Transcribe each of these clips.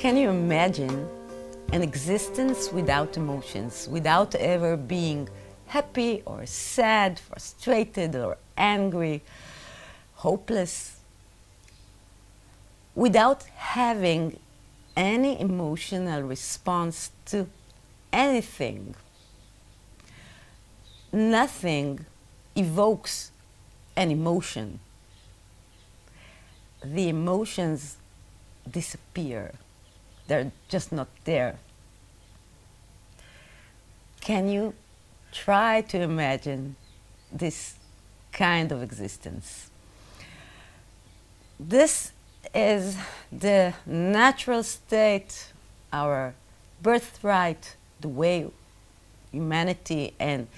Can you imagine an existence without emotions, without ever being happy or sad, frustrated or angry, hopeless, without having any emotional response to anything? Nothing evokes an emotion. The emotions disappear. They're just not there. Can you try to imagine this kind of existence? This is the natural state, our birthright, the way humanity and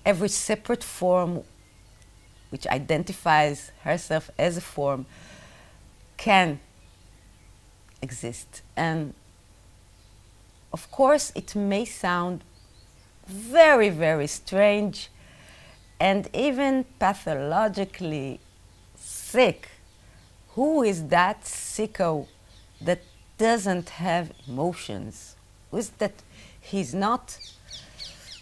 every separate form which identifies herself as a form can exist. And of course it may sound very, very strange and even pathologically sick. Who is that sicko that doesn't have emotions? Who is that he's not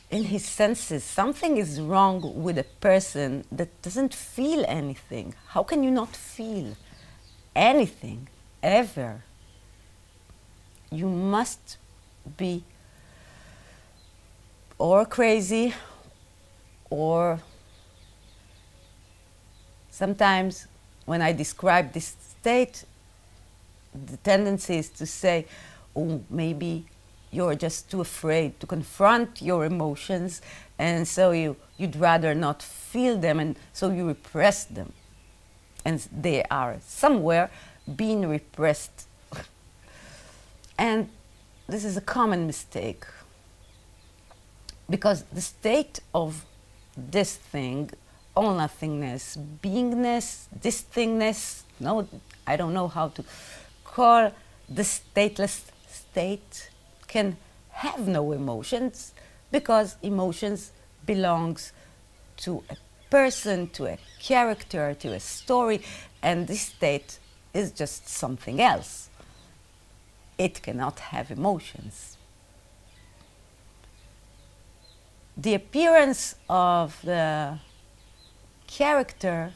in his senses? Something is wrong with a person that doesn't feel anything. How can you not feel anything, ever? You must be or crazy, or sometimes when I describe this state, the tendency is to say, oh, maybe you're just too afraid to confront your emotions, and so you'd rather not feel them, and so you repress them. And they are somewhere being repressed. And this is a common mistake, because the state of this thing, all nothingness, beingness, this thingness, no, I don't know how to call the stateless state, can have no emotions, because emotions belongs to a person, to a character, to a story, and this state is just something else. It cannot have emotions. The appearance of the character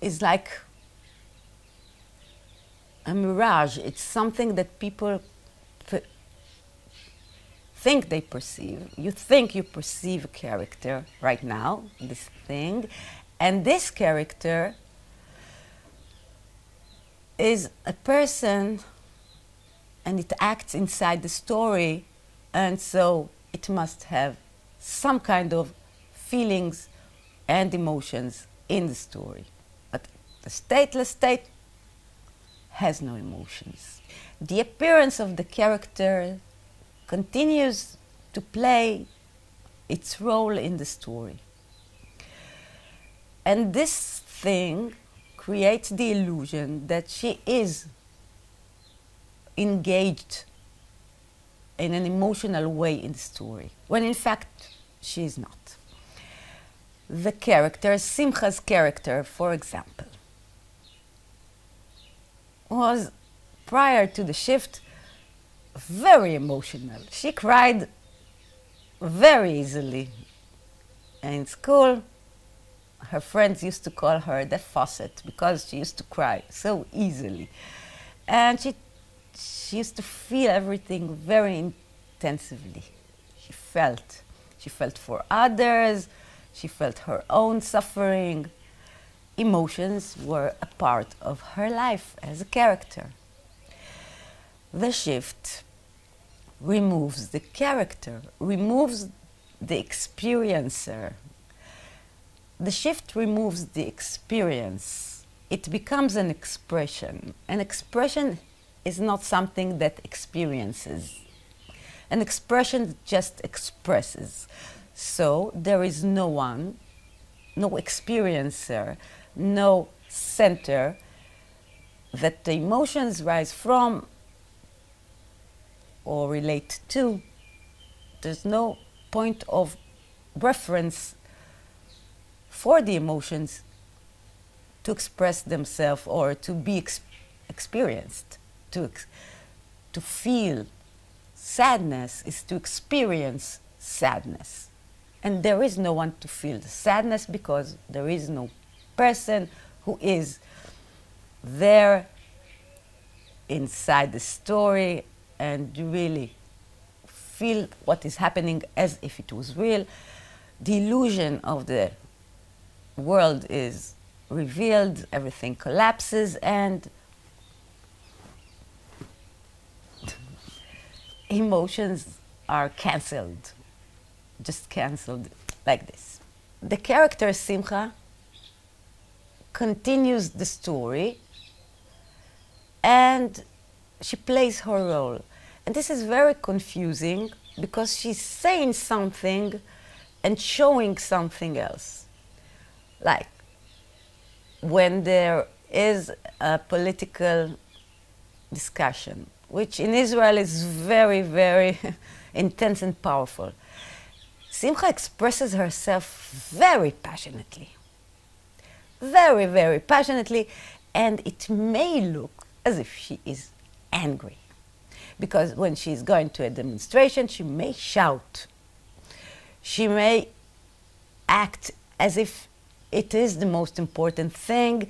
is like a mirage. It's something that people think they perceive. You think you perceive a character right now, this thing, and this character is a person, and it acts inside the story, and so it must have some kind of feelings and emotions in the story. But the stateless state has no emotions. The appearance of the character continues to play its role in the story. And this thing creates the illusion that she is engaged in an emotional way in the story, when in fact she is not. The character, Simcha's character, for example, was, prior to the shift, very emotional. She cried very easily. In school, her friends used to call her the faucet because she used to cry so easily. And she used to feel everything very intensively. She felt for others, she felt her own suffering. Emotions were a part of her life as a character. The shift removes the character, removes the experiencer. The shift removes the experience. It becomes an expression. An expression is not something that experiences. An expression just expresses. So there is no one, no experiencer, no center that the emotions rise from or relate to. There's no point of reference for the emotions to express themselves or to be experienced. To feel sadness is to experience sadness. And there is no one to feel the sadness because there is no person who is there inside the story and really feel what is happening as if it was real. The illusion of the world is revealed, everything collapses, and emotions are cancelled, just cancelled like this. The character Simcha continues the story and she plays her role. And this is very confusing because she's saying something and showing something else. Like when there is a political discussion, which in Israel is very, very intense and powerful, Simcha expresses herself very passionately. Very, very passionately, and it may look as if she is angry. Because when she's going to a demonstration, she may shout. She may act as if it is the most important thing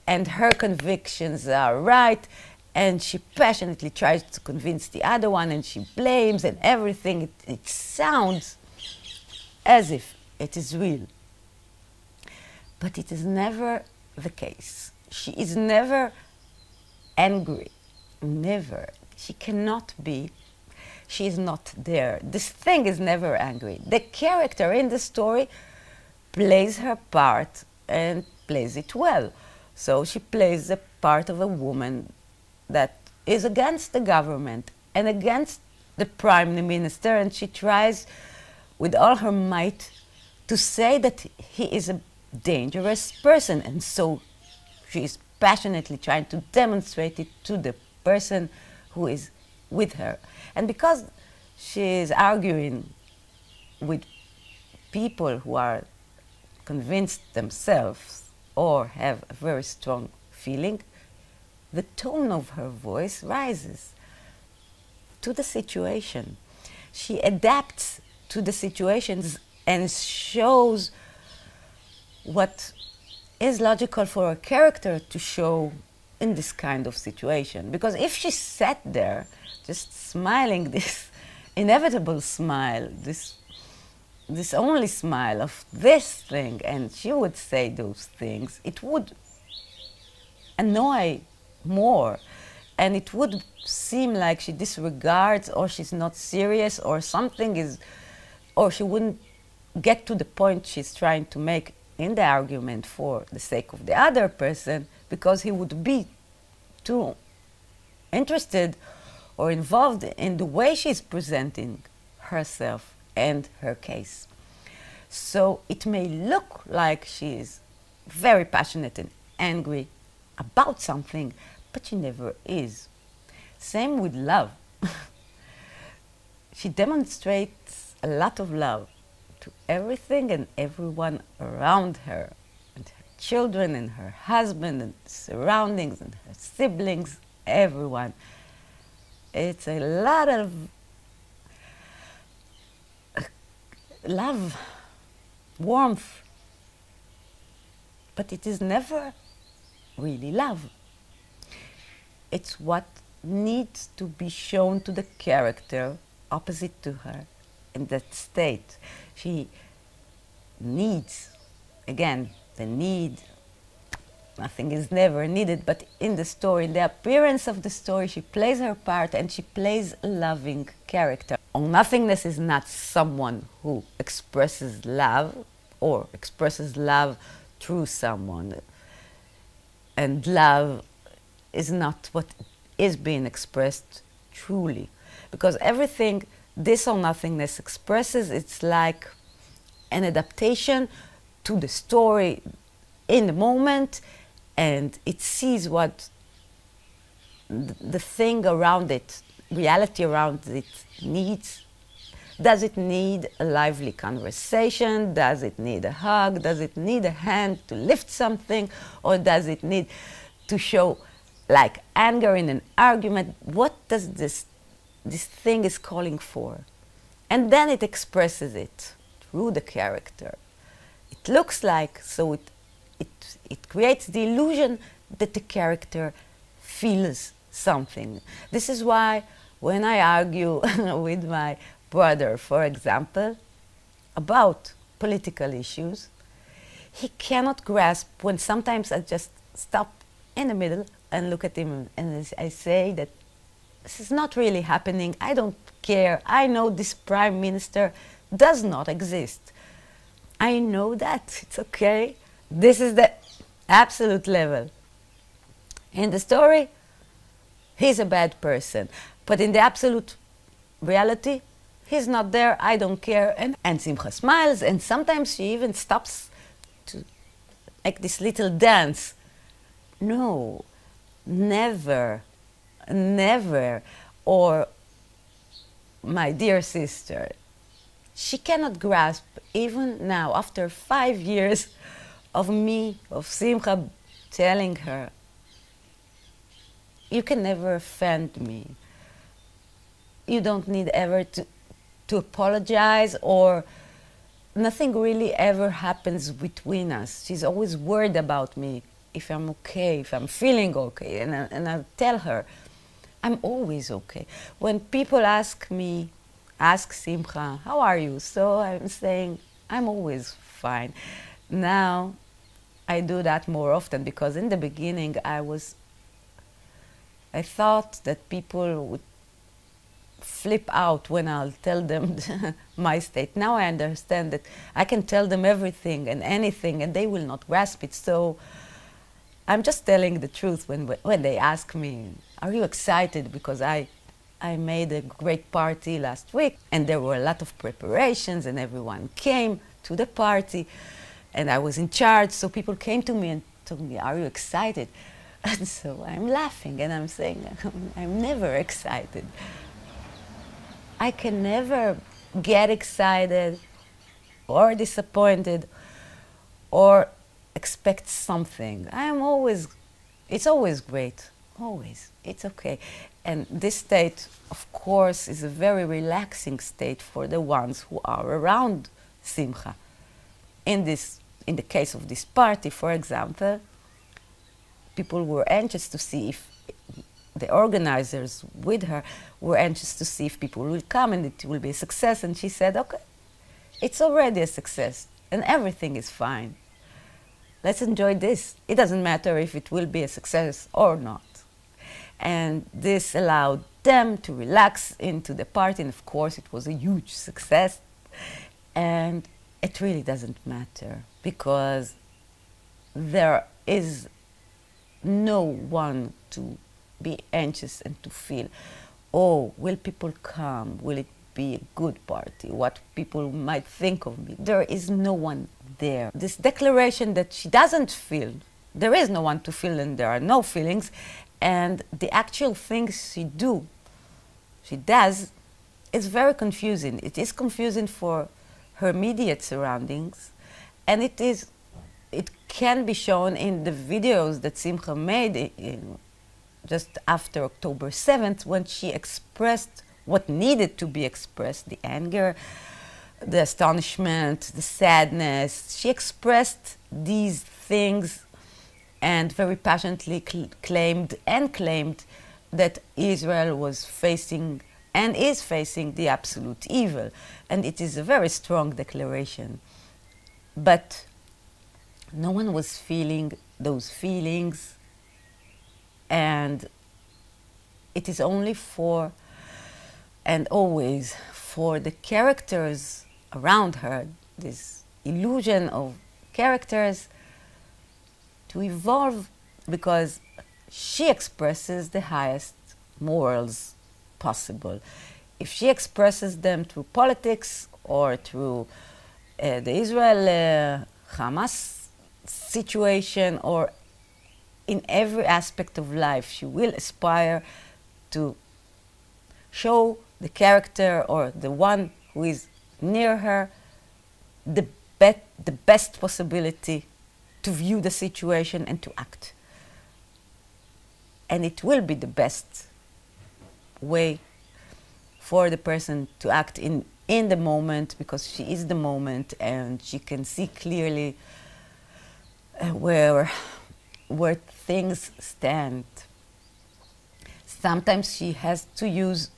and her convictions are right, and she passionately tries to convince the other one and she blames and everything. It sounds as if it is real. But it is never the case. She is never angry. Never. She cannot be. She is not there. This thing is never angry. The character in the story plays her part and plays it well. So she plays the part of a woman that is against the government and against the prime minister, and she tries with all her might to say that he is a dangerous person, and so she is passionately trying to demonstrate it to the person who is with her. And because she is arguing with people who are convinced themselves or have a very strong feeling, the tone of her voice rises to the situation. She adapts to the situations and shows what is logical for a character to show in this kind of situation. Because if she sat there just smiling this inevitable smile, this only smile of this thing, and she would say those things, it would annoy more, and it would seem like she disregards or she's not serious or something is, or she wouldn't get to the point she's trying to make in the argument for the sake of the other person, because he would be too interested or involved in the way she's presenting herself and her case. So it may look like she is very passionate and angry about something, but she never is. Same with love. She demonstrates a lot of love to everything and everyone around her, and her children and her husband and surroundings and her siblings, everyone. It's a lot of love, warmth, but it is never really love. It's what needs to be shown to the character opposite to her in that state. She needs, again, the need, nothing is never needed, but in the story, in the appearance of the story, she plays her part and she plays a loving character. Nothingness is not someone who expresses love or expresses love through someone. And love is not what is being expressed truly. Because everything this or nothingness expresses, it's like an adaptation to the story in the moment, and it sees what the thing around it, reality around it needs. Does it need a lively conversation? Does it need a hug? Does it need a hand to lift something? Or does it need to show like anger in an argument. What does this thing is calling for? And then it expresses it through the character. It looks like, so it creates the illusion that the character feels something. This is why when I argue with my brother, for example, about political issues, he cannot grasp when sometimes I just stop in the middle and look at him and I say that this is not really happening. I don't care. I know this prime minister does not exist. I know that. It's okay. This is the absolute level. In the story, he's a bad person. But in the absolute reality, he's not there. I don't care. And Simcha smiles, and sometimes she even stops to make this little dance. No, never, never. Or my dear sister, she cannot grasp, even now, after 5 years of me, of Simcha, telling her, you can never offend me. You don't need ever to apologize, or nothing really ever happens between us. She's always worried about me, if I'm okay, if I'm feeling okay. And I tell her, I'm always okay. When people ask Simcha, how are you? So I'm saying, I'm always fine. Now, I do that more often because in the beginning I thought that people would flip out when I'll tell them my state. Now I understand that I can tell them everything and anything and they will not grasp it. So I'm just telling the truth when they ask me, are you excited? Because I made a great party last week and there were a lot of preparations and everyone came to the party and I was in charge, so people came to me and told me, are you excited? And so I'm laughing and I'm saying, I'm never excited. I can never get excited or disappointed or expect something. It's always great, always, it's okay. And this state, of course, is a very relaxing state for the ones who are around Simcha. In the case of this party, for example, people were anxious to see if the organizers with her were anxious to see if people will come and it will be a success. And she said, okay, it's already a success and everything is fine. Let's enjoy this. It doesn't matter if it will be a success or not. And this allowed them to relax into the party. And of course, it was a huge success. And it really doesn't matter because there is no one to be anxious and to feel, oh, will people come? Will it be a good party? What people might think of me? There is no one there. This declaration that she doesn't feel, there is no one to feel and there are no feelings, and the actual things she does, is very confusing. It is confusing for her immediate surroundings, and it can be shown in the videos that Simcha made just after October 7th, when she expressed what needed to be expressed, the anger, the astonishment, the sadness. She expressed these things and very passionately claimed that Israel was facing and is facing the absolute evil. And it is a very strong declaration. But no one was feeling those feelings, and it is only for and always for the characters around her, this illusion of characters, to evolve, because she expresses the highest morals possible. If she expresses them through politics or through the Israel-Hamas situation, or in every aspect of life, she will aspire to show the character or the one who is near her the best possibility to view the situation and to act. and it will be the best way for the person to act in the moment, because she is the moment and she can see clearly where things stand. Sometimes she has to use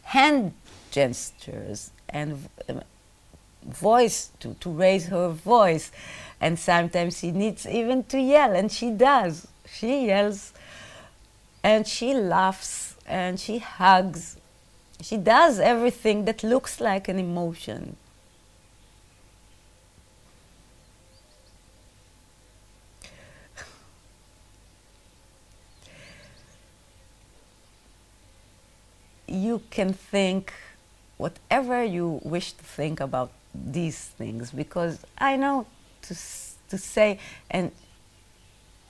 hand gestures and voice to raise her voice, and sometimes she needs even to yell, and she does. She yells and she laughs and she hugs. She does everything that looks like an emotion. You can think whatever you wish to think about these things, because I know to say, and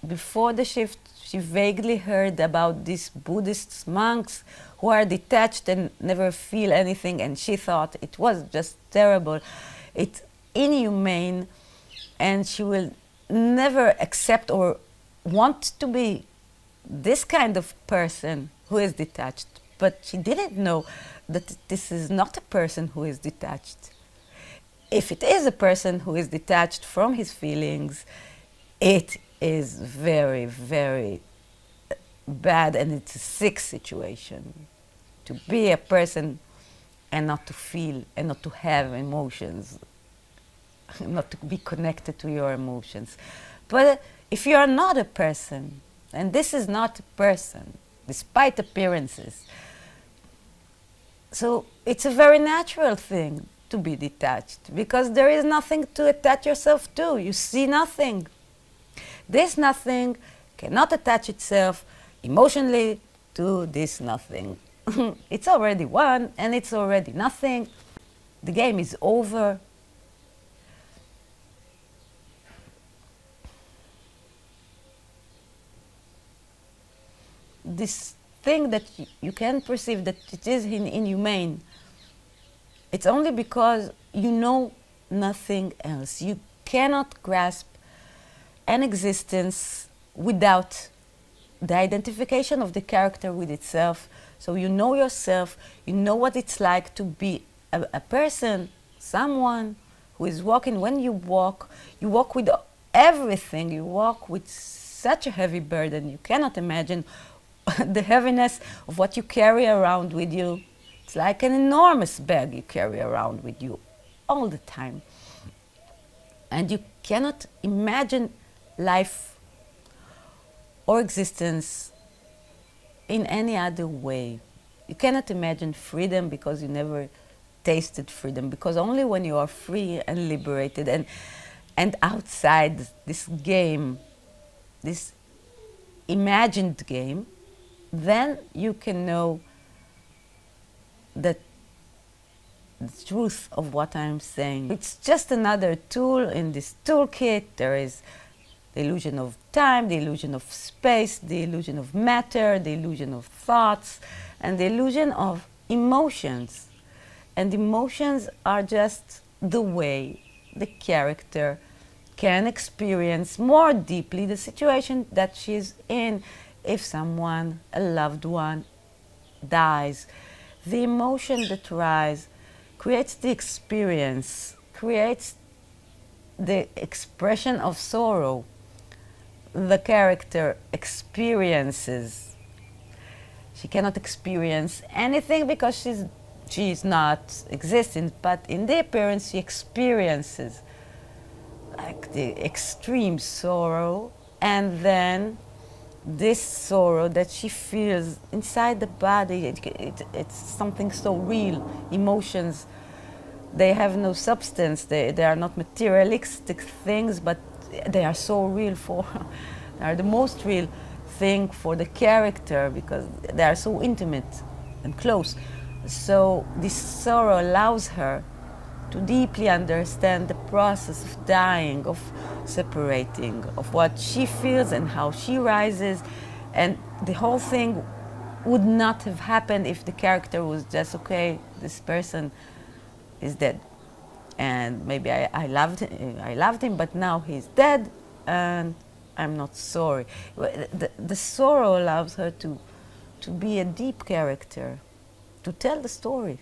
before the shift she vaguely heard about these Buddhist monks who are detached and never feel anything, and she thought it was just terrible, it's inhumane, and she will never accept or want to be this kind of person who is detached. But she didn't know that this is not a person who is detached. If it is a person who is detached from his feelings, it is very, very bad, and it's a sick situation. To be a person and not to feel and not to have emotions, not to be connected to your emotions. But if you are not a person, and this is not a person, despite appearances, so it's a very natural thing to be detached, because there is nothing to attach yourself to. You see nothing. This nothing cannot attach itself emotionally to this nothing. It's already one, and it's already nothing. The game is over. This thing that you can perceive that it is inhumane, it's only because you know nothing else. You cannot grasp an existence without the identification of the character with itself. So you know yourself, you know what it's like to be a person, someone who is walking. When you walk with everything. You walk with such a heavy burden. You cannot imagine the heaviness of what you carry around with you. It's like an enormous bag you carry around with you all the time. And you cannot imagine life or existence in any other way. You cannot imagine freedom because you never tasted freedom, because only when you are free and liberated and outside this game, this imagined game, then you can know the truth of what I'm saying. It's just another tool in this toolkit. There is the illusion of time, the illusion of space, the illusion of matter, the illusion of thoughts, and the illusion of emotions. And emotions are just the way the character can experience more deeply the situation that she's in. If someone, a loved one, dies, the emotion that rises creates the experience, creates the expression of sorrow. The character experiences. She cannot experience anything because she's not existent, but in the appearance she experiences like the extreme sorrow, and then this sorrow that she feels inside the body, it's something so real. Emotions, they have no substance, they are not materialistic things, but they are so real they are the most real thing for the character because they are so intimate and close. So this sorrow allows her to deeply understand the process of dying, of separating, of what she feels and how she rises. And the whole thing would not have happened if the character was just, okay, this person is dead. And maybe I loved him, but now he's dead, and I'm not sorry. The sorrow allows her to be a deep character, to tell the story.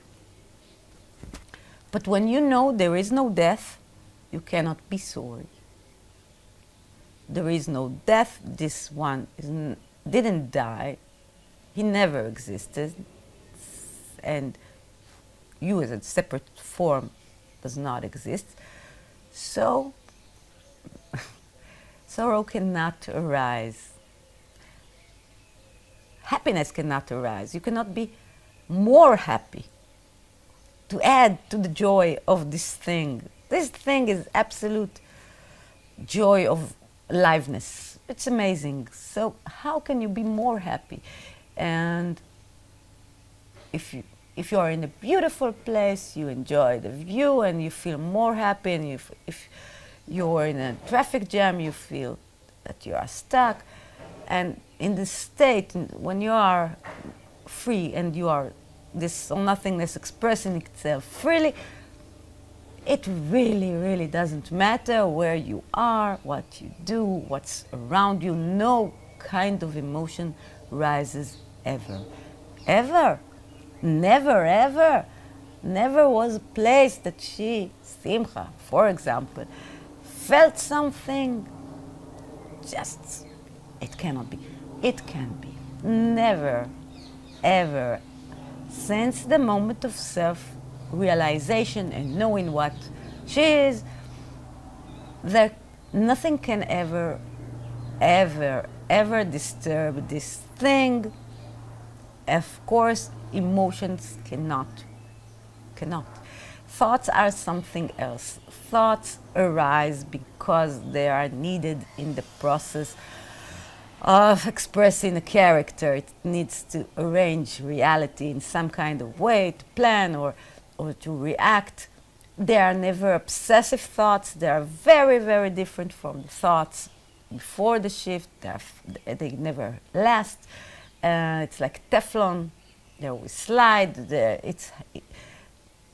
But when you know there is no death, you cannot be sorry. There is no death, this one didn't die, he never existed, and you as a separate form does not exist. So, sorrow cannot arise. Happiness cannot arise. You cannot be more happy to add to the joy of this thing. This thing is absolute joy of aliveness. It's amazing. So how can you be more happy? And if you are in a beautiful place, you enjoy the view and you feel more happy, and if you're in a traffic jam, you feel that you are stuck. And in this state, when you are free and you are this nothingness expressing itself freely, it really, really doesn't matter where you are, what you do, what's around you. No kind of emotion rises ever. Ever. Never, ever. Never was a place that she, Simcha, for example, felt something. Just, it cannot be. It can be. Never, ever. Since the moment of self-realization and knowing what she is, nothing can ever, ever, ever disturb this thing. Of course, emotions cannot. Thoughts are something else. Thoughts arise because they are needed in the process of expressing a character. It needs to arrange reality in some kind of way, to plan or to react. They are never obsessive thoughts. They are very, very different from the thoughts before the shift. They never last. It's like Teflon. They always slide.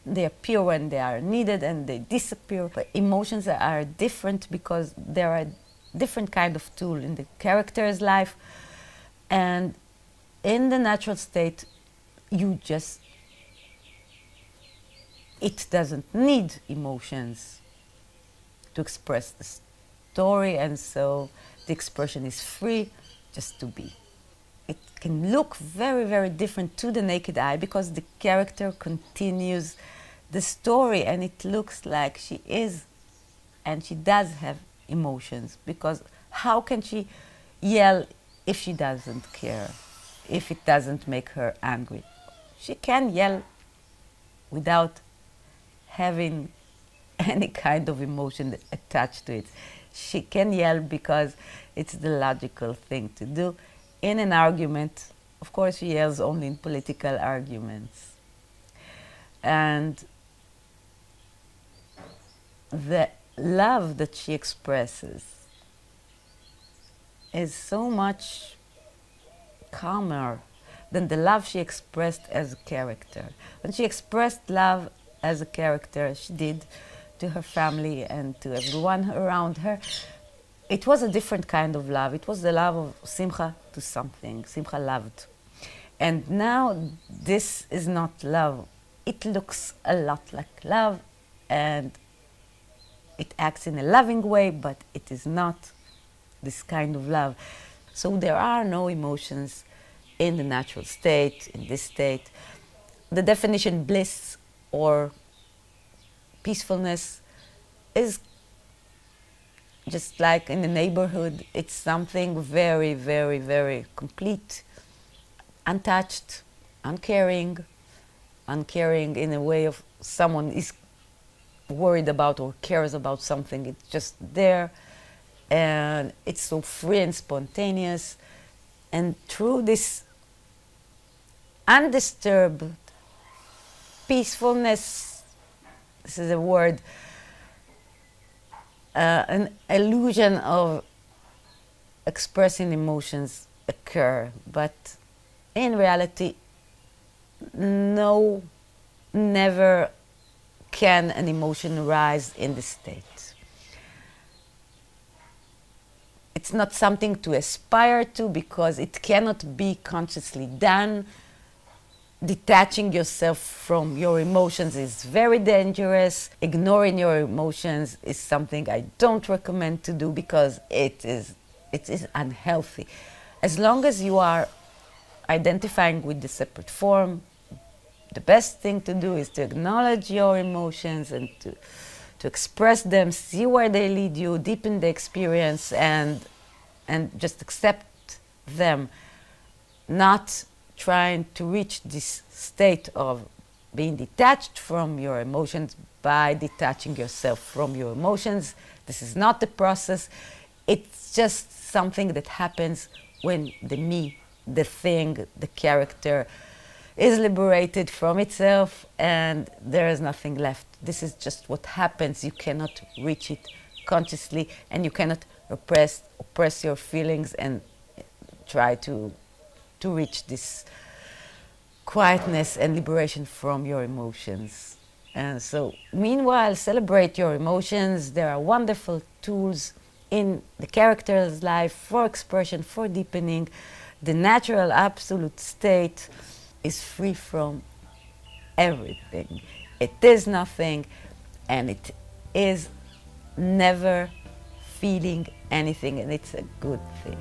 They appear when they are needed and they disappear. But emotions are different because they are a different kind of tool in the character's life. And in the natural state, it doesn't need emotions to express the story, and so the expression is free just to be. It can look very, very different to the naked eye because the character continues the story and it looks like she is, and she does have emotions, because how can she yell if she doesn't care, if it doesn't make her angry? She can yell without having any kind of emotion attached to it. She can yell because it's the logical thing to do. In an argument, of course, she yells only in political arguments. And the love that she expresses is so much calmer than the love she expressed as a character. When she expressed love as a character, she did to her family and to everyone around her, it was a different kind of love. It was the love of Simcha to something. Simcha loved. And now this is not love. It looks a lot like love and it acts in a loving way, but it is not this kind of love. So there are no emotions in the natural state, in this state. The definition bliss or peacefulness is just like in the neighborhood. It's something very, very, very complete, untouched, uncaring in a way of someone is worried about or cares about something. It's just there, and it's so free and spontaneous. And through this undisturbed peacefulness, this is a word, an illusion of expressing emotions occur, but in reality, no, never can an emotion rise in this state. It's not something to aspire to because it cannot be consciously done. Detaching yourself from your emotions is very dangerous. Ignoring your emotions is something I don't recommend to do because it is unhealthy. As long as you are identifying with the separate form, the best thing to do is to acknowledge your emotions and to express them, see where they lead you, deepen the experience, and just accept them. Not trying to reach this state of being detached from your emotions by detaching yourself from your emotions. This is not the process. It's just something that happens when the me, the thing, the character is liberated from itself and there is nothing left. This is just what happens. You cannot reach it consciously, and you cannot oppress your feelings and try to reach this quietness and liberation from your emotions. And so, meanwhile, celebrate your emotions. There are wonderful tools in the character's life for expression, for deepening. The natural absolute state is free from everything. It is nothing, and it is never feeling anything, and it's a good thing.